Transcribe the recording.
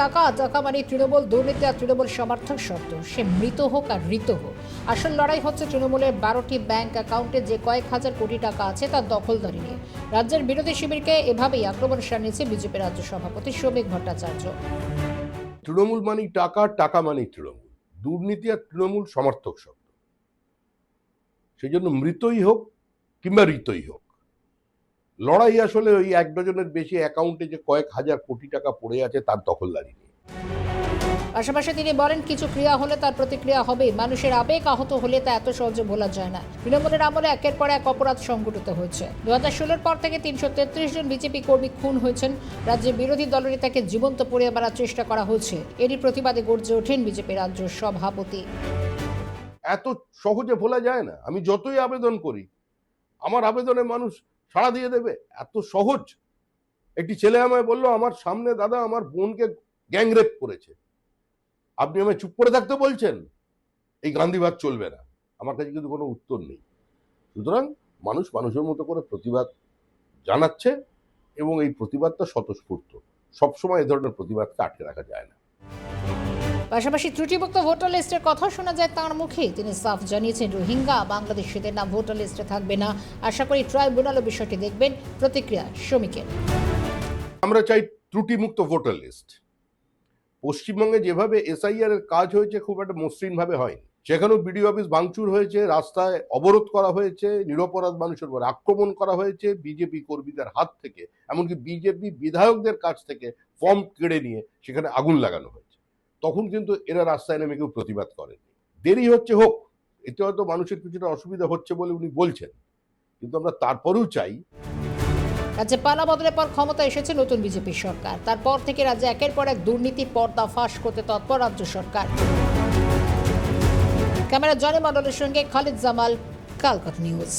টাকা, টাকা মানে তৃণমূল দুর্নীতি আর তৃণমূল সমর্থক শব্দ। সে মৃত হোক আর ঋত হোক, আসল লড়াই হচ্ছে তৃণমূলের 12টি ব্যাংক অ্যাকাউন্টে যে কয়েক হাজার কোটি টাকা আছে তার দখলদারি নিয়ে। রাজ্যের বিরোধী শিবিরকে এভাবেই আক্রমণ সানিয়েছে বিজেপি রাজ্য সভাপতি শ্রমিক ভট্টাচার্য। তৃণমূল মানেই টাকা, টাকা মানেই তৃণমূল। দুর্নীতি আর তৃণমূল সমর্থক শব্দ। সেই জন্য মৃতই হোক কিংবা ঋতই হোক, লড়াই আসলে ওই 1 ডজনের বেশি অ্যাকাউন্টে যে কয়েক হাজার কোটি টাকা পড়ে আছে তার দখলদারি নিয়ে। পাশাপাশি তিনি বলেন, কিছু ক্রিয়া হলে তার প্রতিক্রিয়া হবে। মানুষের আবেগ আহত হলে তা এত সহজে ভোলা যায় না। তৃণমূলের আমলে একের পর এক অপরাধ সংঘটিত হয়েছে। 2016 পর থেকে 333 জন বিজেপি কর্মী খুন হয়েছেন। রাজ্যের বিরোধী দলনেতাকে জীবন্ত পুড়িয়ে মারার চেষ্টা করা হয়েছে। এরই প্রতিবাদে গর্জে ওঠেন বিজেপি রাজ্য সভাপতি। এত সহজে ভোলা যায় না। আমি যতই আবেদন করি, আমার আবেদনে মানুষ সাড়া দিয়ে দেবে? এত সহজ? একটি ছেলে আমায় বলল, আমার সামনে দাদা আমার বোনকে গ্যাংরেপ করেছে, আপনি আমায় চুপ করে থাকতে বলছেন? এই গান্ধীবাদ চলবে না। আমার কাছে কিন্তু কোনো উত্তর নেই। সুতরাং মানুষ মানুষের মতো করে প্রতিবাদ জানাচ্ছে এবং এই প্রতিবাদটা স্বতঃস্ফূর্ত। সবসময় এ ধরনের প্রতিবাদকে আটকে রাখা যায় না। পাশাপাশি ত্রুটিমুক্ত ভোটার লিস্টের কথা শোনা যায় তাঁর মুখে। তিনি সাফ জানিয়েছেন, রোহিঙ্গা বাংলাদেশিদের নাম ভোটার লিস্টে থাকবে না। আশা করি ট্রাইব্যুনালও বিষয়টি দেখবেন। প্রতিক্রিয়া শ্রমিকের। আমরা চাই ত্রুটিমুক্ত ভোটার লিস্ট। পশ্চিমবঙ্গে যেভাবে এসআইআর এর কাজ হয়েছে খুব একটা মসৃণ ভাবে হয়নি। সেখানেও বিডিও অফিস ভাঙচুর হয়েছে, রাস্তায় অবরোধ করা হয়েছে, নিরপরাধ মানুষের উপর আক্রমণ করা হয়েছে বিজেপি কর্মীদের হাত থেকে। এমনকি বিজেপি বিধায়কদের কাছ থেকে ফর্ম কেড়ে নিয়ে সেখানে আগুন লাগানো হয়েছে। তখন কিন্তু এরা রাস্তায় নেমে কেউ প্রতিবাদ করেনি। দেরি হচ্ছে হোক, এতে হয়তো মানুষের কিছুটা অসুবিধা হচ্ছে বলে উনি বলছেন, কিন্তু আমরা তারপরেও চাই। রাজ্যে পালা বদলের পর ক্ষমতা এসেছে নতুন বিজেপি সরকার। তারপর থেকে রাজ্যে একের পর এক দুর্নীতি পর্দা ফাঁস করতে তৎপর রাজ্য সরকার। ক্যামেরা জনি মণ্ডলের সঙ্গে খালিদ জামাল, কালকাটা নিউজ।